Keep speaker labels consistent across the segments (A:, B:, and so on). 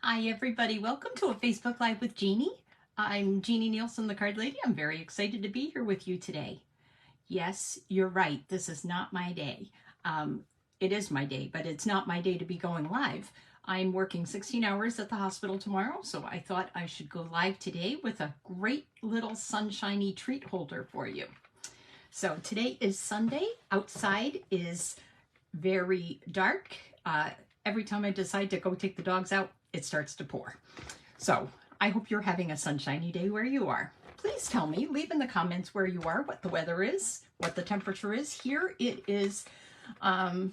A: Hi everybody, welcome to a Facebook Live with Jeannie. I'm Jeannie Nielsen, the Card Lady. I'm very excited to be here with you today. Yes, you're right, this is not my day. It is my day, but it's not my day to be going live. I'm working 16 hours at the hospital tomorrow, so I thought I should go live today with a great little sunshiny treat holder for you. So today is Sunday. Outside is very dark. Every time I decide to go take the dogs out, it starts to pour. So I hope you're having a sunshiny day where you are. Please tell me, leave in the comments where you are, what the weather is, what the temperature is. Here it is probably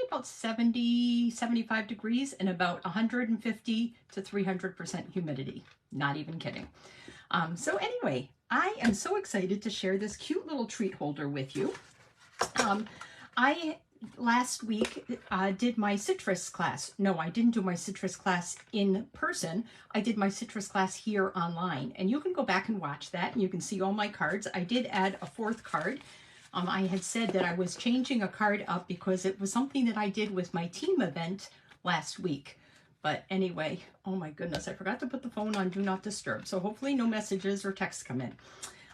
A: about 70, 75 degrees and about 150 to 300% humidity. Not even kidding. So anyway, I am so excited to share this cute little treat holder with you. I last week did my citrus class. No, I didn't do my citrus class in person. I did my citrus class here online, and you can go back and watch that and you can see all my cards. I did add a fourth card. I had said that I was changing a card up because it was something that I did with my team event last week. But anyway, oh my goodness, I forgot to put the phone on Do Not Disturb. So hopefully no messages or texts come in.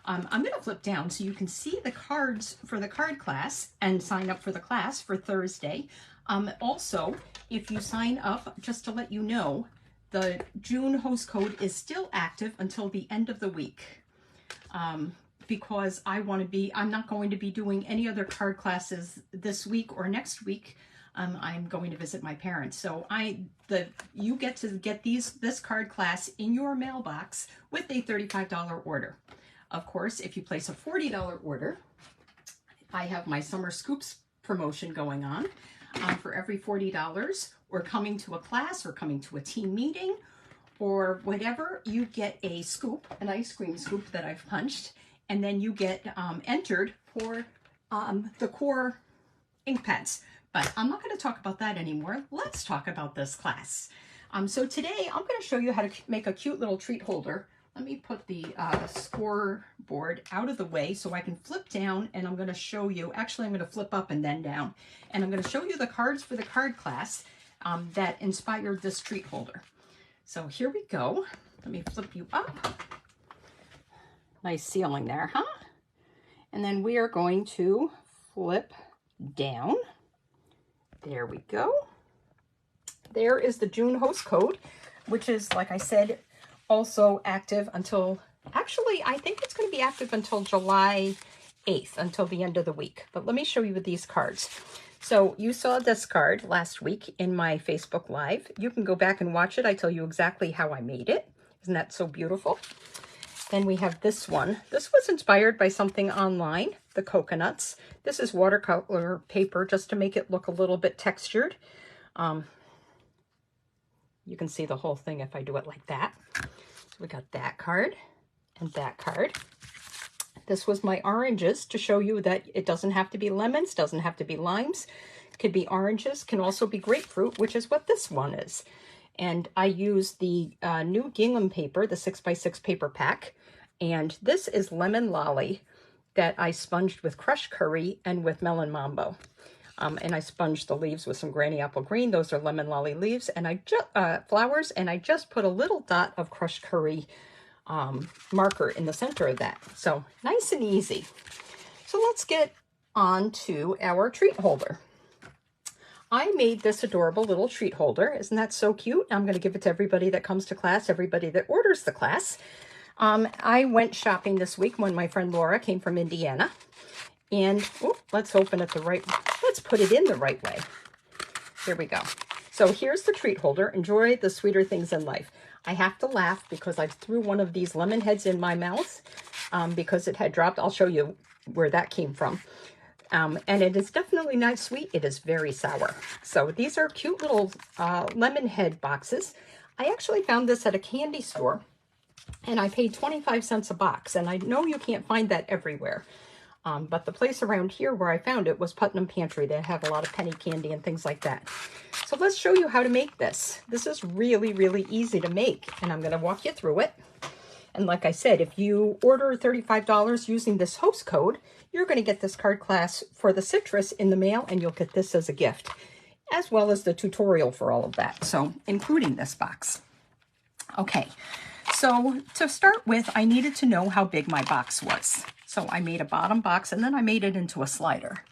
A: I'm going to flip down so you can see the cards for the card class and sign up for the class for Thursday. Also, if you sign up, just to let you know, the June host code is still active until the end of the week. Because I'm not going to be doing any other card classes this week or next week. I'm going to visit my parents. So you get to get this card class in your mailbox with a $35 order. Of course, if you place a $40 order, I have my Summer Scoops promotion going on. For every $40 or coming to a class or coming to a team meeting or whatever, you get a scoop, an ice cream scoop that I've punched, and then you get entered for the core ink pens. But I'm not going to talk about that anymore. Let's talk about this class. So today I'm going to show you how to make a cute little treat holder. Let me put the scoreboard out of the way so I can flip down, and I'm going to show you, actually I'm going to flip up and then down, and I'm going to show you the cards for the card class that inspired this treat holder. So here we go. Let me flip you up. Nice ceiling there, huh? And then we are going to flip down. There we go. There is the June host code, which is, like I said, also active until, actually, I think it's going to be active until July 8th, until the end of the week. But let me show you these cards. So you saw this card last week in my Facebook Live. You can go back and watch it. I tell you exactly how I made it. Isn't that so beautiful? Then we have this one. This was inspired by something online, the coconuts. This is watercolor paper just to make it look a little bit textured. You can see the whole thing if I do it like that. So we got that card and that card. This was my oranges to show you that it doesn't have to be lemons, doesn't have to be limes. It could be oranges, can also be grapefruit, which is what this one is. And I used the new gingham paper, the 6x6 paper pack. And this is lemon lolly that I sponged with crushed curry and with melon mambo. And I sponged the leaves with some granny apple green. Those are lemon lolly leaves, and I just flowers, and I just put a little dot of crushed curry marker in the center of that. So nice and easy. So let's get on to our treat holder. I made this adorable little treat holder. Isn't that so cute? I'm going to give it to everybody that comes to class, everybody that orders the class. I went shopping this week when my friend Laura came from Indiana. And let's open it let's put it in the right way. Here we go. So here's the treat holder. Enjoy the sweeter things in life. I have to laugh because I threw one of these lemon heads in my mouth because it had dropped. I'll show you where that came from. And it is definitely not sweet. It is very sour. So these are cute little lemon head boxes. I actually found this at a candy store, and I paid 25 cents a box. And I know you can't find that everywhere. But the place around here where I found it was Putnam Pantry. They have a lot of penny candy and things like that. So let's show you how to make this. This is really, really easy to make, and I'm going to walk you through it. And like I said, if you order $35 using this host code, you're going to get this card class for the citrus in the mail, and you'll get this as a gift. as well as the tutorial for all of that, so including this box. Okay, so to start with, I needed to know how big my box was. So I made a bottom box and then I made it into a slider.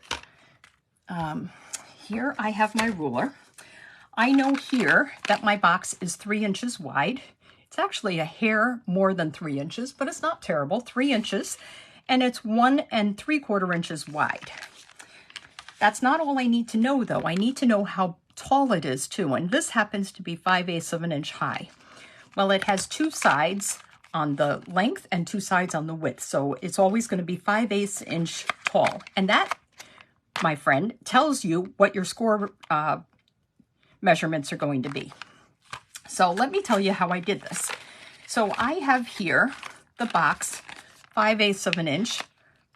A: Here I have my ruler. I know here that my box is 3 inches wide. It's actually a hair more than 3 inches, but it's not terrible, 3 inches, and it's 1 3/4 inches wide. That's not all I need to know though. I need to know how tall it is too, and this happens to be 5/8 of an inch high. Well, it has 2 sides on the length and 2 sides on the width, so it's always going to be 5/8 inch tall, and that, my friend, tells you what your score measurements are going to be. So let me tell you how I did this. So I have here the box 5/8 of an inch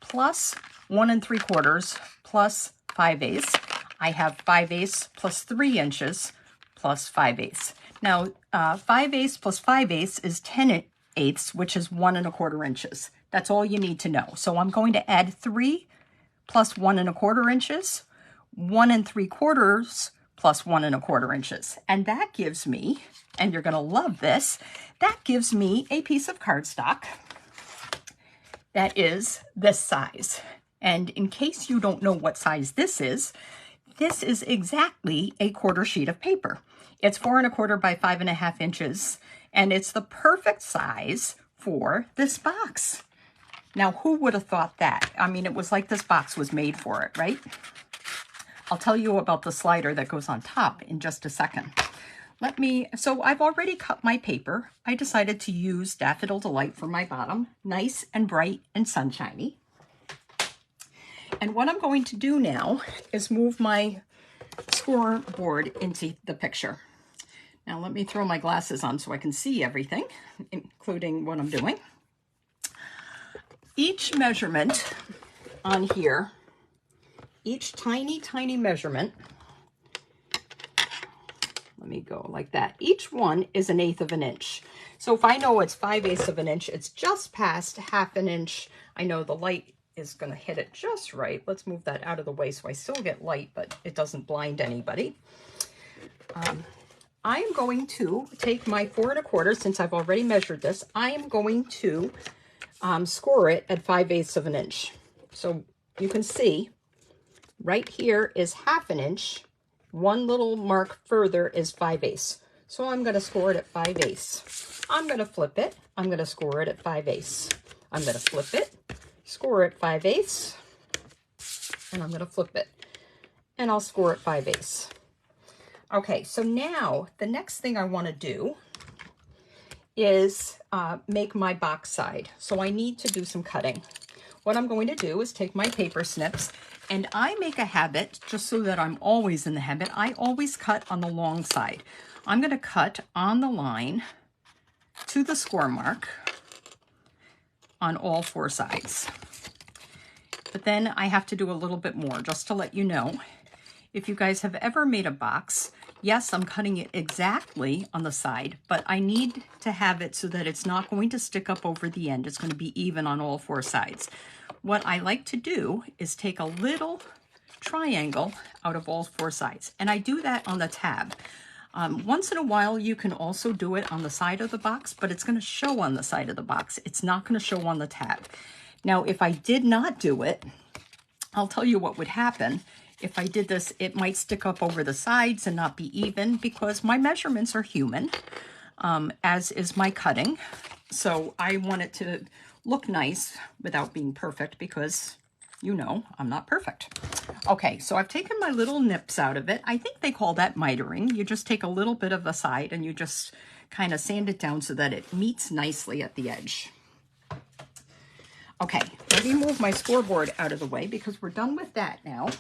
A: plus 1 3/4 plus 5/8. I have 5/8 plus 3 inches plus 5/8. Now 5/8 plus 5/8 is 10/8, which is 1 1/4 inches. That's all you need to know. So I'm going to add 3 plus 1 1/4 inches, 1 3/4 plus 1 1/4 inches. And that gives me, and you're going to love this, that gives me a piece of cardstock that is this size. And in case you don't know what size this is exactly a 1/4 sheet of paper. It's 4 1/4 by 5 1/2 inches, and it's the perfect size for this box. Now, who would have thought that? I mean, it was like this box was made for it, right? I'll tell you about the slider that goes on top in just a second. So I've already cut my paper. I decided to use Daffodil Delight for my bottom, nice and bright and sunshiny. And what I'm going to do now is move my scoreboard into the picture. Now let me throw my glasses on so I can see everything, including what I'm doing. Each measurement on here, each tiny, tiny measurement, let me go like that. Each one is 1/8 of an inch. So if I know it's 5/8 of an inch, it's just past 1/2 an inch. I know the light is going to hit it just right. Let's move that out of the way so I still get light, but it doesn't blind anybody. I am going to take my 4 1/4, since I've already measured this, I am going to score it at 5/8 of an inch. So you can see right here is 1/2 an inch. One little mark further is 5/8. So I'm going to score it at 5/8. I'm going to flip it. I'm going to score it at 5/8. I'm going to flip it, score it 5/8, and I'm going to flip it, and I'll score it 5/8. Okay, so now the next thing I want to do is make my box side. So I need to do some cutting. What I'm going to do is take my paper snips, and I make a habit, just so that I'm always in the habit, I always cut on the long side. I'm going to cut on the line to the score mark on all 4 sides. But then I have to do a little bit more, just to let you know. If you guys have ever made a box, yes, I'm cutting it exactly on the side, but I need to have it so that it's not going to stick up over the end. It's going to be even on all 4 sides. What I like to do is take a little triangle out of all 4 sides, and I do that on the tab. Once in a while, you can also do it on the side of the box, but it's going to show on the side of the box. It's not going to show on the tab. Now, if I did not do it, I'll tell you what would happen. If I did this, it might stick up over the sides and not be even, because my measurements are human, as is my cutting. So I want it to look nice without being perfect, because you know I'm not perfect. Okay, so I've taken my little nips out of it. I think they call that mitering. You just take a little bit of the side and you just kind of sand it down so that it meets nicely at the edge. Okay, let me move my scoreboard out of the way because we're done with that now.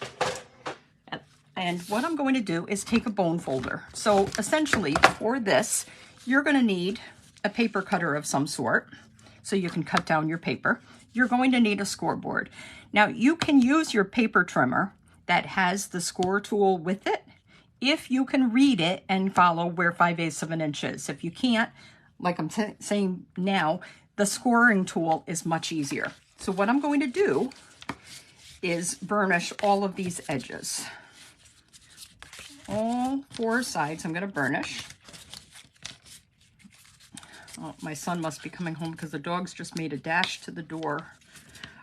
A: And what I'm going to do is take a bone folder. So essentially for this, you're going to need a paper cutter of some sort so you can cut down your paper. You're going to need a scoreboard. Now you can use your paper trimmer that has the score tool with it if you can read it and follow where 5/8 of an inch is. If you can't, like I'm saying now, the scoring tool is much easier. So what I'm going to do is burnish all of these edges. all 4 sides. I'm going to burnish. Oh, my son must be coming home because the dogs just made a dash to the door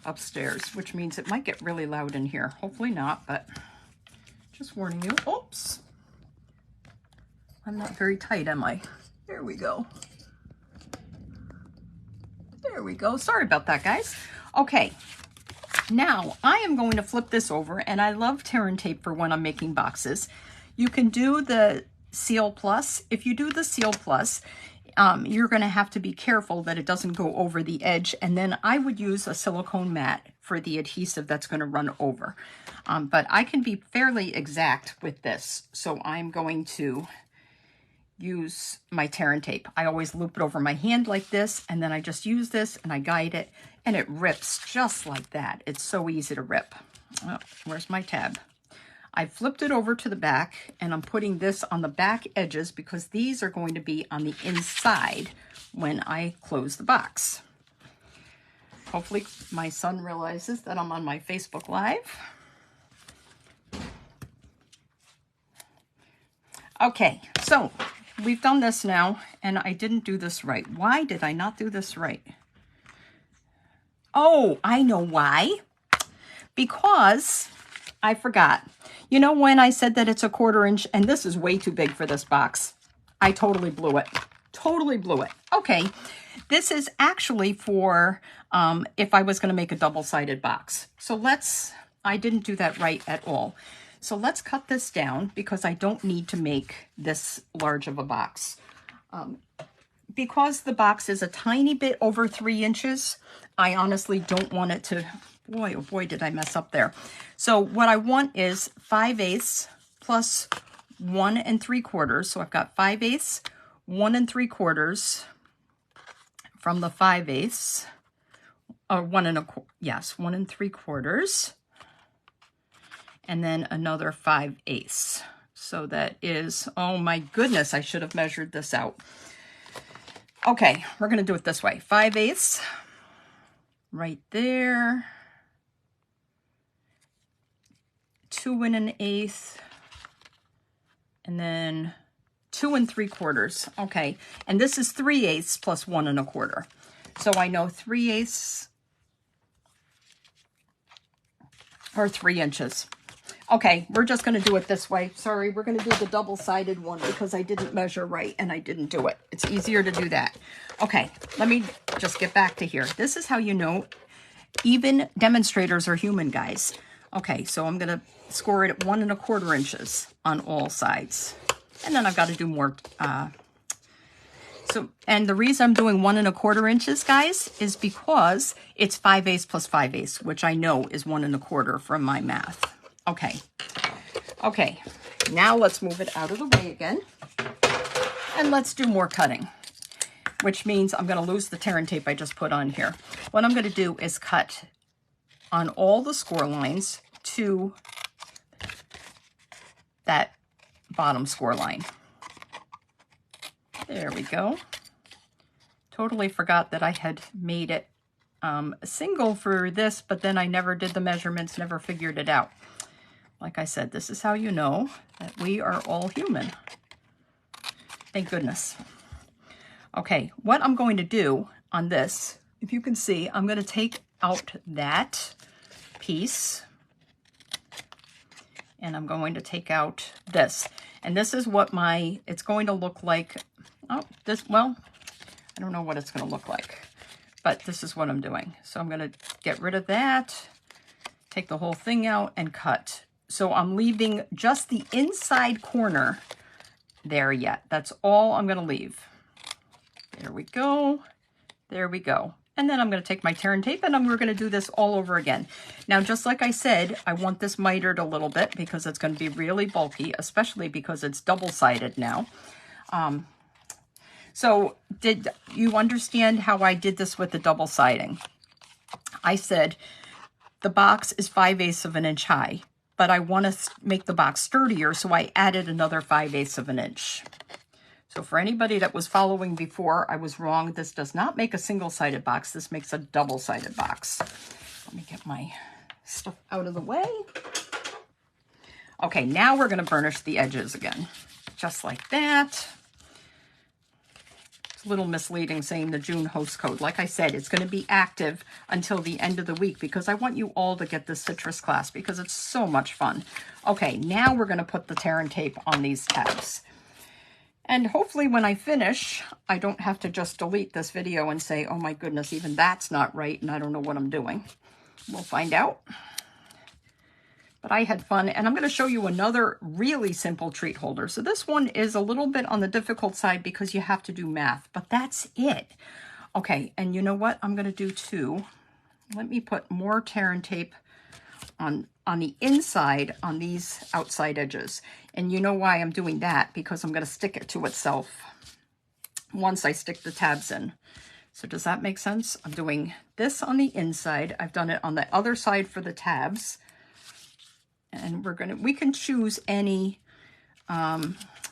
A: upstairs, which means it might get really loud in here. Hopefully not, but just warning you. Oops. I'm not very tight, am I? There we go. There we go. Sorry about that, guys. Okay. Now, I am going to flip this over, and I love tear and tape for when I'm making boxes. You can do the Seal Plus. If you do the Seal Plus, you're going to have to be careful that it doesn't go over the edge, and then I would use a silicone mat for the adhesive that's going to run over. But I can be fairly exact with this, so I'm going to use my tear and tape. I always loop it over my hand like this, and then I just use this and I guide it, and it rips just like that. It's so easy to rip. Oh, where's my tab? I flipped it over to the back, and I'm putting this on the back edges because these are going to be on the inside when I close the box. Hopefully my son realizes that I'm on my Facebook Live. Okay, so we've done this now, and I didn't do this right. Why did I not do this right? Oh, I know why. Because I forgot. You know when I said that it's a 1/4 inch, and this is way too big for this box? I totally blew it. Totally blew it. Okay, this is actually for if I was going to make a double-sided box. So I didn't do that right at all. So let's cut this down because I don't need to make this large of a box. Because the box is a tiny bit over 3 inches, I honestly don't want it to, boy, oh boy, did I mess up there. So what I want is 5/8 plus 1 3/4. So I've got 5/8, 1 3/4 from the 5/8, or 1 3/4, and then another 5/8. So that is, oh my goodness, I should have measured this out. Okay, we're going to do it this way. 5/8 right there. 2 1/8, and then 2 3/4. Okay, and this is 3/8 plus 1 1/4. So I know 3/8 or 3 inches. Okay, we're just going to do it this way. Sorry, we're going to do the double-sided one because I didn't measure right and I didn't do it. It's easier to do that. Okay, let me just get back to here. This is how you know even demonstrators are human, guys. Okay, so I'm going to score it at 1 1/4 inches on all sides. And then I've got to do more. And the reason I'm doing 1 1/4 inches, guys, is because it's 5/8 plus 5/8, which I know is 1 1/4 from my math. Okay. Okay, now let's move it out of the way again. And let's do more cutting, which means I'm going to lose the tear and tape I just put on here. What I'm going to do is cut on all the score lines to that bottom score line. There we go. Totally forgot that I had made it a single for this, but then I never did the measurements, never figured it out. Like I said, this is how you know that we are all human. Thank goodness. Okay, what I'm going to do on this, if you can see, I'm going to take out that piece, and I'm going to take out this. And this is what it's going to look like. Oh, well, I don't know what it's going to look like, but this is what I'm doing. So I'm going to get rid of that, take the whole thing out, and cut. So I'm leaving just the inside corner there yet. That's all I'm going to leave. There we go. There we go. And then I'm going to take my tear and tape, and we're going to do this all over again. Now, just like I said, I want this mitered a little bit because it's going to be really bulky, especially because it's double-sided now. So did you understand how I did this with the double siding? I said the box is 5/8 of an inch high, but I want to make the box sturdier, so I added another 5/8 of an inch. So for anybody that was following before, I was wrong. This does not make a single-sided box. This makes a double-sided box. Let me get my stuff out of the way. Okay, now we're going to burnish the edges again, just like that. It's a little misleading saying the June host code. Like I said, it's going to be active until the end of the week because I want you all to get this citrus class because it's so much fun. Okay, now we're going to put the tear and tape on these tabs. And hopefully when I finish, I don't have to just delete this video and say, oh my goodness, even that's not right and I don't know what I'm doing. We'll find out. But I had fun, and I'm going to show you another really simple treat holder. So this one is a little bit on the difficult side because you have to do math, but that's it. Okay, and you know what I'm going to do too? Let me put more tear and tape on the inside on these outside edges. And you know why I'm doing that? Because I'm going to stick it to itself once I stick the tabs in. So does that make sense? I'm doing this on the inside. I've done it on the other side for the tabs. And we can choose any,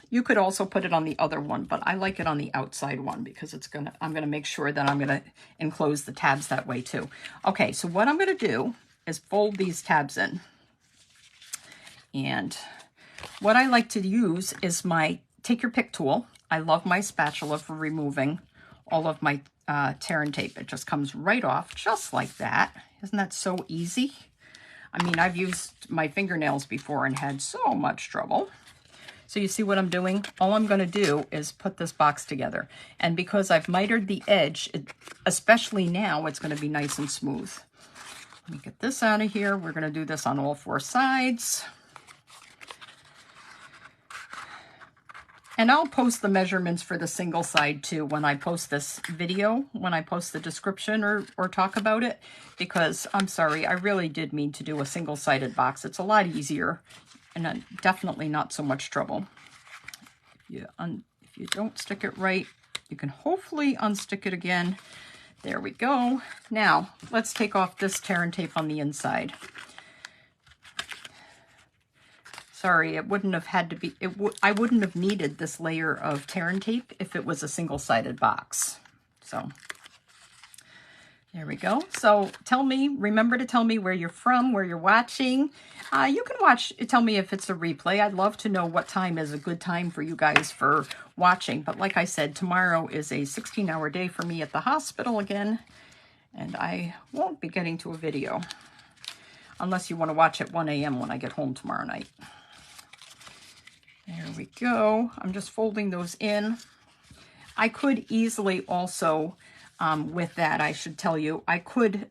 A: you could also put it on the other one, but I like it on the outside one because I'm going to make sure that I'm going to enclose the tabs that way too. Okay, so what I'm going to do is fold these tabs in. And what I like to use is my take your pick tool. I love my spatula for removing all of my tear and tape. It just comes right off just like that. Isn't that so easy? I mean, I've used my fingernails before and had so much trouble. So you see what I'm doing? All I'm going to do is put this box together. And because I've mitered the edge, especially now, it's going to be nice and smooth. Let me get this out of here. We're going to do this on all 4 sides. And I'll post the measurements for the single side too when I post this video, when I post the description or talk about it, because I'm sorry, I really did mean to do a single-sided box. It's a lot easier and definitely not so much trouble. If you don't stick it right, you can hopefully unstick it again. There we go. Now, let's take off this tear and tape on the inside. Sorry, it wouldn't have had to be, I wouldn't have needed this layer of tear and tape if it was a single-sided box. So, there we go. So, remember to tell me where you're from, where you're watching. You can tell me if it's a replay. I'd love to know what time is a good time for you guys for watching. But like I said, tomorrow is a 16-hour day for me at the hospital again. And I won't be getting to a video unless you want to watch at 1 a.m. when I get home tomorrow night. There we go. I'm just folding those in. I could easily also, with that, I should tell you, I could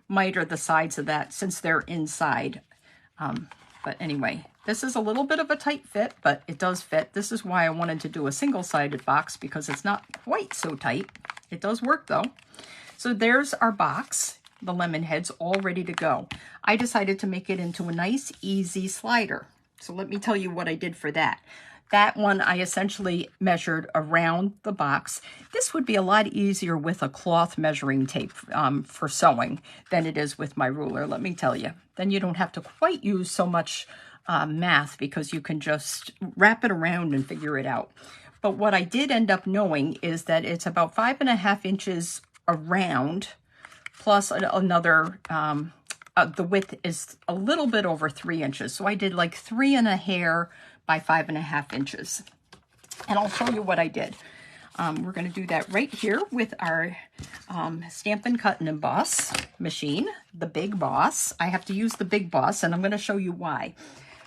A: miter the sides of that since they're inside. But anyway, this is a little bit of a tight fit, but it does fit. This is why I wanted to do a single-sided box because it's not quite so tight. It does work though. So there's our box, the lemon heads, all ready to go. I decided to make it into a nice, easy slider. So let me tell you what I did for that. That one I essentially measured around the box. This would be a lot easier with a cloth measuring tape for sewing than it is with my ruler, let me tell you. Then you don't have to quite use so much math because you can just wrap it around and figure it out. But what I did end up knowing is that it's about 5.5 inches around plus another the width is a little bit over 3 inches. So I did like 3 and a hair by 5.5 inches. And I'll show you what I did. We're going to do that right here with our Stampin' Cut and Emboss machine, the Big Boss. I have to use the Big Boss, and I'm going to show you why.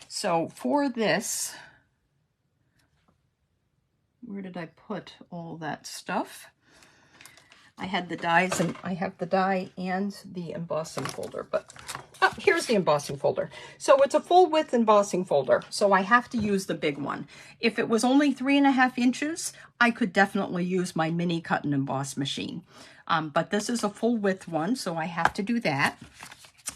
A: So for this, where did I put all that stuff? I had the dies, and I have the die and the embossing folder, but here's the embossing folder. So it's a full width embossing folder, so I have to use the big one. If it was only 3.5 inches, I could definitely use my mini cut and emboss machine. But this is a full width one, so I have to do that.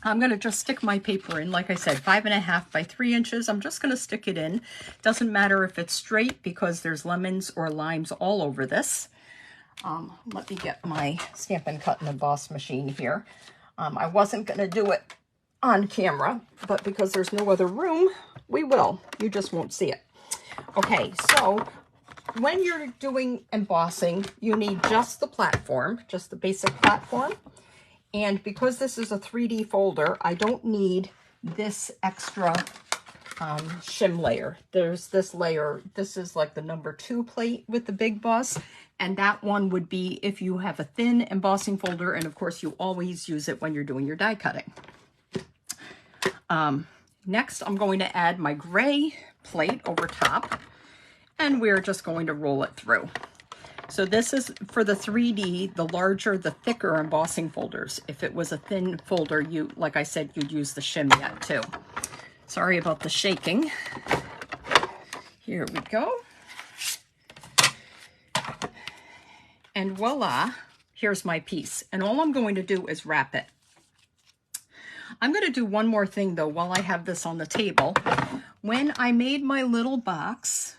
A: I'm going to just stick my paper in, like I said, 5.5 by 3 inches. I'm just going to stick it in. Doesn't matter if it's straight because there's lemons or limes all over this. Let me get my Stampin' Cut and Emboss machine here. I wasn't going to do it on camera, but because there's no other room, we will. You just won't see it. Okay, so when you're doing embossing, you need just the platform, just the basic platform. And because this is a 3D folder, I don't need this extra shim layer. There's this layer. This is like the number 2 plate with the Big Boss. And that one would be if you have a thin embossing folder. And of course, you always use it when you're doing your die cutting. Next, I'm going to add my gray plate over top. And we're just going to roll it through. So this is for the 3D, the larger, the thicker embossing folders. If it was a thin folder, you, like I said, you'd use the shim yet too. Sorry about the shaking. Here we go. And voila, here's my piece. And all I'm going to do is wrap it. I'm going to do one more thing though while I have this on the table. When I made my little box,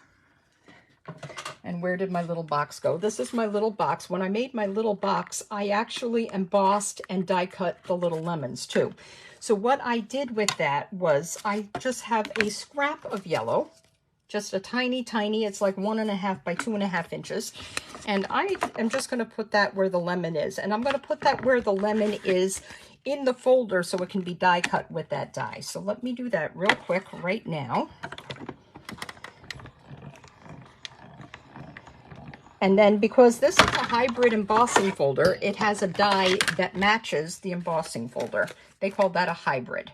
A: and where did my little box go? This is my little box. When I made my little box, I actually embossed and die cut the little lemons too. So what I did with that was I just have a scrap of yellow, just a tiny, it's like 1.5 by 2.5 inches. And I am just going to put that where the lemon is. And I'm going to put that where the lemon is in the folder so it can be die cut with that die. So let me do that real quick right now. And then because this is a hybrid embossing folder, it has a die that matches the embossing folder. They call that a hybrid.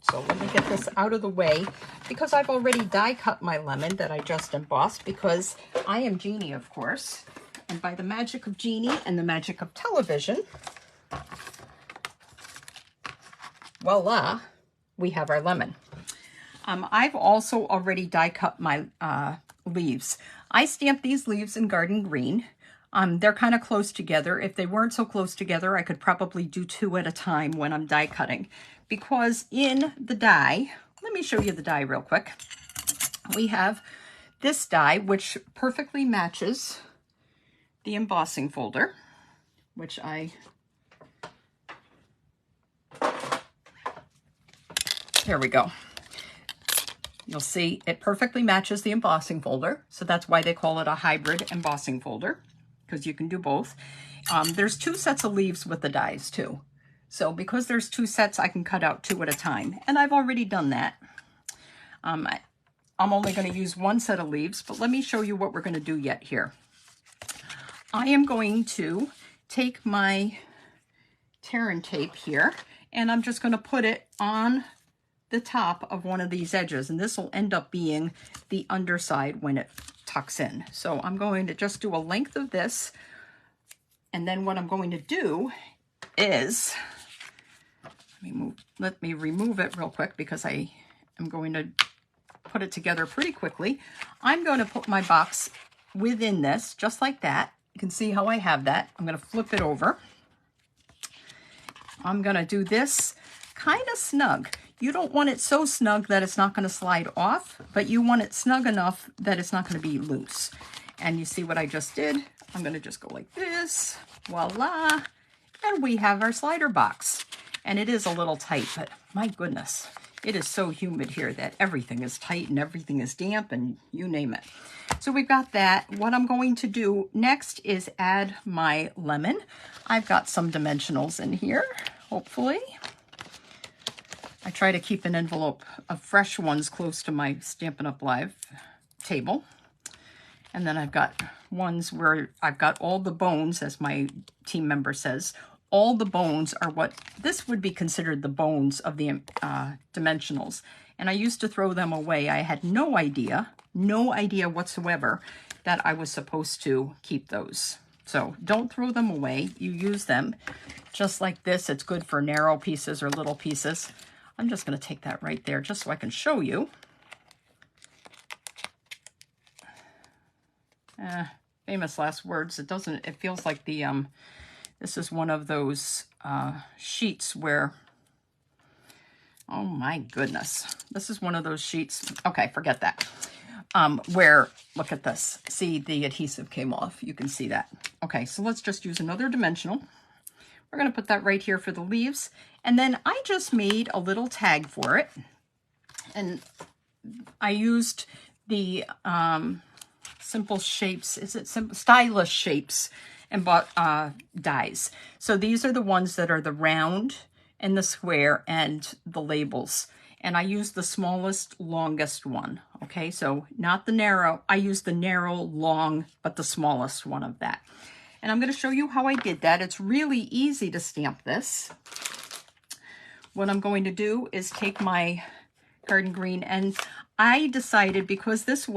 A: So let me get this out of the way because I've already die cut my lemon that I just embossed because I am Jeannie, of course. And by the magic of Jeannie and the magic of television, voila, we have our lemon. I've also already die cut my leaves. I stamped these leaves in Garden Green. They're kind of close together. If they weren't so close together, I could probably do 2 at a time when I'm die cutting. Because in the die, let me show you the die real quick. We have this die, which perfectly matches the embossing folder, which here we go. You'll see it perfectly matches the embossing folder. So that's why they call it a hybrid embossing folder, because you can do both. There's 2 sets of leaves with the dies too. So because there's 2 sets, I can cut out 2 at a time. And I've already done that. I'm only going to use 1 set of leaves, but let me show you what we're going to do yet here. I am going to take my Terran tape here, and I'm just going to put it on the top of one of these edges, and this will end up being the underside when it tucks in. So I'm going to just do a length of this, and then what I'm going to do is, let me remove it real quick because I am going to put it together pretty quickly. I'm going to put my box within this, just like that. You can see how I have that. I'm going to flip it over. I'm going to do this kind of snug. You don't want it so snug that it's not going to slide off, but you want it snug enough that it's not going to be loose. And you see what I just did? I'm going to just go like this. Voila. And we have our slider box. And it is a little tight, but my goodness, it is so humid here that everything is tight and everything is damp and you name it. So we've got that. What I'm going to do next is add my lemon. I've got some dimensionals in here, hopefully. I try to keep an envelope of fresh ones close to my Stampin' Up! Live table. And then I've got ones where I've got all the bones, as my team member says. All the bones are what, this would be considered the bones of the dimensionals. And I used to throw them away. I had no idea whatsoever that I was supposed to keep those. So don't throw them away. You use them just like this. It's good for narrow pieces or little pieces. I'm just going to take that right there just so I can show you. Famous last words. It feels like the, this is one of those sheets where, oh my goodness. This is one of those sheets. Okay, forget that. Where, look at this. See, the adhesive came off. You can see that. Okay, so let's just use another dimensional. We're going to put that right here for the leaves. And then I just made a little tag for it. And I used the Simple Shapes, is it Simple? Stylish Shapes and bought dies. So these are the ones that are the round and the square and the labels. and I use the smallest, longest one. Okay, so not the narrow, I use the narrow, long, but the smallest one of that. And I'm going to show you how I did that. It's really easy to stamp this. What I'm going to do is take my Garden Green, and I decided, because this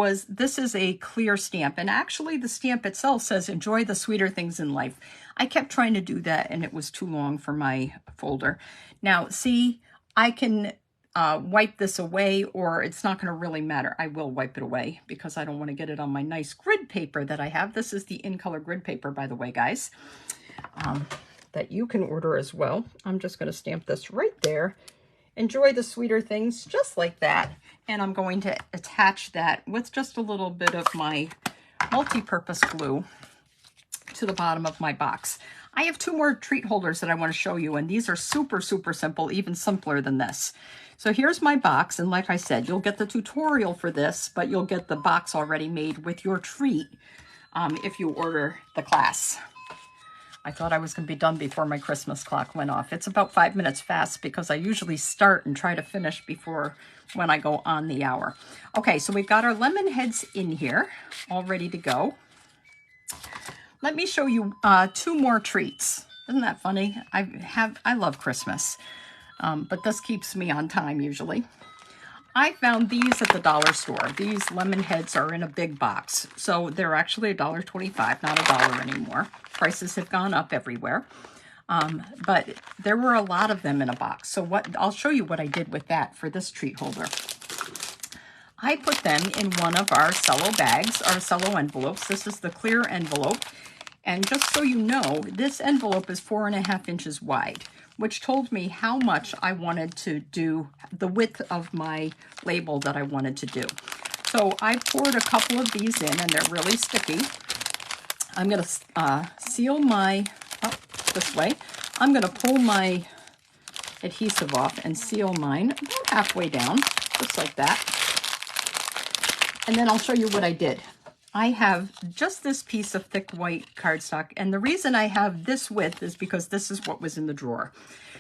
A: is a clear stamp, and actually the stamp itself says enjoy the sweeter things in life. I kept trying to do that and it was too long for my folder. Now see, I can wipe this away, or it's not going to really matter. I will wipe it away because I don't want to get it on my nice grid paper that I have. This is the In Color grid paper, by the way, guys, that you can order as well. I'm just going to stamp this right there. Enjoy the sweeter things, just like that. And I'm going to attach that with just a little bit of my multi-purpose glue to the bottom of my box. I have 2 more treat holders that I want to show you, and these are super, super simple, even simpler than this. So here's my box, and like I said, you'll get the tutorial for this, but you'll get the box already made with your treat if you order the class. I thought I was going to be done before my Christmas clock went off. It's about 5 minutes fast because I usually start and try to finish before when I go on the hour. Okay, so we've got our lemon heads in here, all ready to go. Let me show you 2 more treats. Isn't that funny? I love Christmas, but this keeps me on time usually. I found these at the dollar store. These lemon heads are in a big box, so they're actually $1.25, not $1 anymore. Prices have gone up everywhere, but there were a lot of them in a box. So I'll show you what I did with that for this treat holder. I put them in one of our cello bags, our cello envelopes. This is the clear envelope. And just so you know, this envelope is 4.5 inches wide, which told me how much I wanted to do, the width of my label that I wanted to do. So I poured a couple of these in, and they're really sticky. I'm going to seal my, this way. I'm going to pull my adhesive off and seal mine about halfway down, just like that. And then I'll show you what I did. I have just this piece of thick white cardstock, and the reason I have this width is because this is what was in the drawer.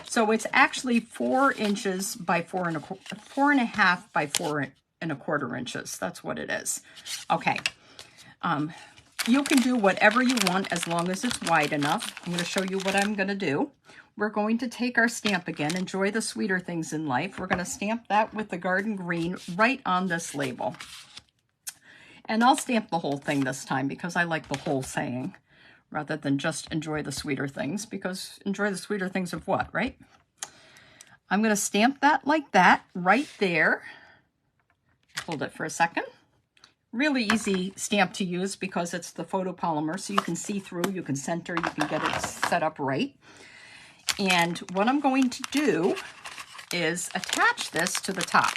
A: So it's actually 4 inches by 4.5 by 4.25 inches. That's what it is. Okay. You can do whatever you want as long as it's wide enough. I'm going to show you what I'm going to do. We're going to take our stamp again, enjoy the sweeter things in life. We're going to stamp that with the Garden Green right on this label. And I'll stamp the whole thing this time because I like the whole saying rather than just enjoy the sweeter things, because enjoy the sweeter things of what, right? I'm going to stamp that like that right there. Hold it for a second. Really easy stamp to use because it's the photopolymer, so you can see through, you can center, you can get it set up right. And what I'm going to do is attach this to the top.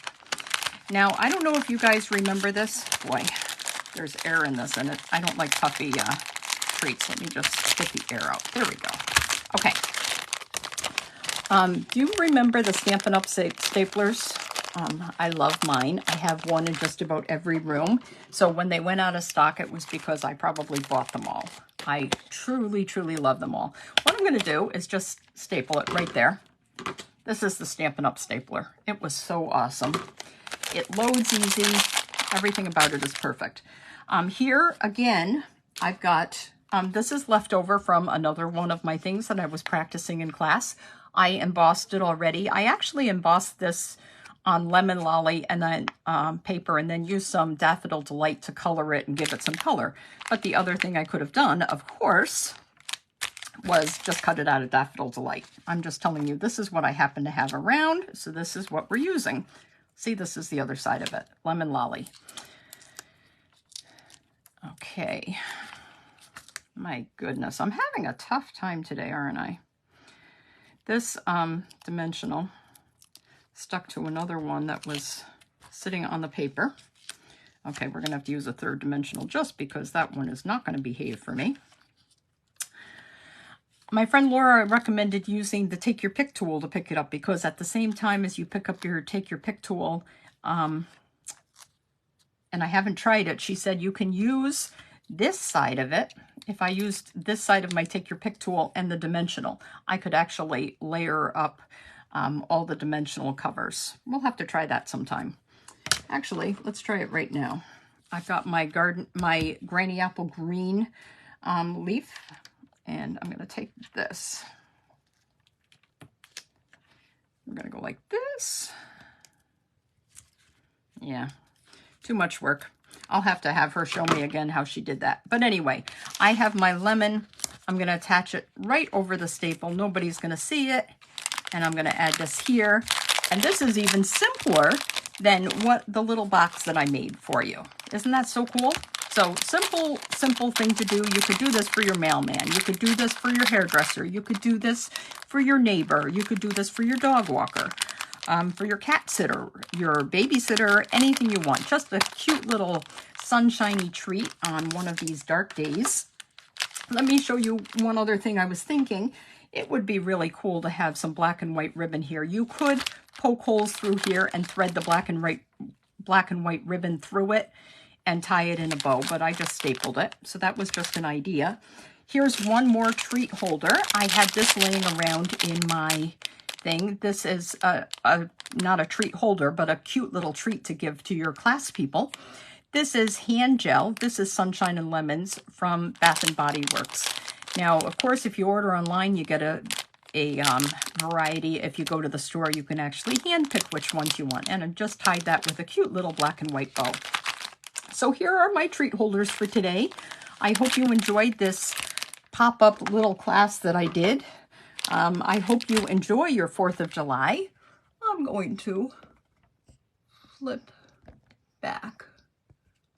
A: Now, I don't know if you guys remember this. Boy, there's air in this, and I don't like puffy treats. Let me just get the air out. There we go. Okay. Do you remember the Stampin' Up! Staplers? I love mine. I have one in just about every room. So when they went out of stock, it was because I probably bought them all. I truly, truly love them all. What I'm going to do is just staple it right there. This is the Stampin' Up! Stapler. It was so awesome. It loads easy. Everything about it is perfect. Here, again, I've got, this is leftover from another one of my things that I was practicing in class. I embossed it already. I actually embossed this on Lemon Lolly and then paper, and then used some Daffodil Delight to color it and give it some color. But the other thing I could have done, of course, was just cut it out of Daffodil Delight. I'm just telling you, this is what I happen to have around, so this is what we're using. See, this is the other side of it, Lemon Lolly. Okay. My goodness, I'm having a tough time today, aren't I? This dimensional stuck to another one that was sitting on the paper. Okay, we're going to have to use a third dimensional just because that one is not going to behave for me. My friend Laura recommended using the Take Your Pick tool to pick it up, because at the same time as you pick up your Take Your Pick tool, and I haven't tried it, she said you can use this side of it. If I used this side of my Take Your Pick tool and the dimensional, I could actually layer up all the dimensional covers. We'll have to try that sometime. Actually, let's try it right now. I've got my Granny Apple Green leaf, and I'm going to take this. We're going to go like this. Yeah, too much work. I'll have to have her show me again how she did that. But anyway, I have my lemon. I'm going to attach it right over the staple. Nobody's going to see it. And I'm going to add this here. And this is even simpler than what the little box that I made for you. Isn't that so cool? So simple thing to do. You could do this for your mailman. You could do this for your hairdresser. You could do this for your neighbor. You could do this for your dog walker, for your cat sitter, your babysitter, anything you want. Just a cute little sunshiny treat on one of these dark days. Let me show you one other thing I was thinking. It would be really cool to have some black and white ribbon here. You could poke holes through here and thread the black and white ribbon through it and tie it in a bow, but I just stapled it. So that was just an idea. Here's one more treat holder. I had this laying around in my thing. This is not a treat holder, but a cute little treat to give to your class people. This is hand gel. This is Sunshine and Lemons from Bath & Body Works. Now, of course, if you order online, you get a variety. If you go to the store, you can actually hand pick which ones you want. And I just tied that with a cute little black and white bow. So here are my treat holders for today. I hope you enjoyed this pop-up little class that I did. I hope you enjoy your 4th of July. I'm going to flip back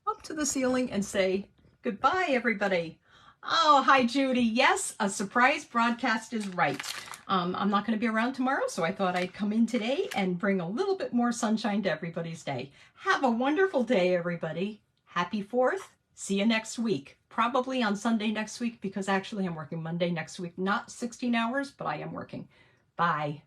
A: up to the ceiling and say goodbye, everybody. Oh, hi, Judy. Yes, a surprise broadcast is right. I'm not going to be around tomorrow, so I thought I'd come in today and bring a little bit more sunshine to everybody's day. Have a wonderful day, everybody. Happy 4th. See you next week. Probably on Sunday next week, because actually I'm working Monday next week. Not 16 hours, but I am working. Bye.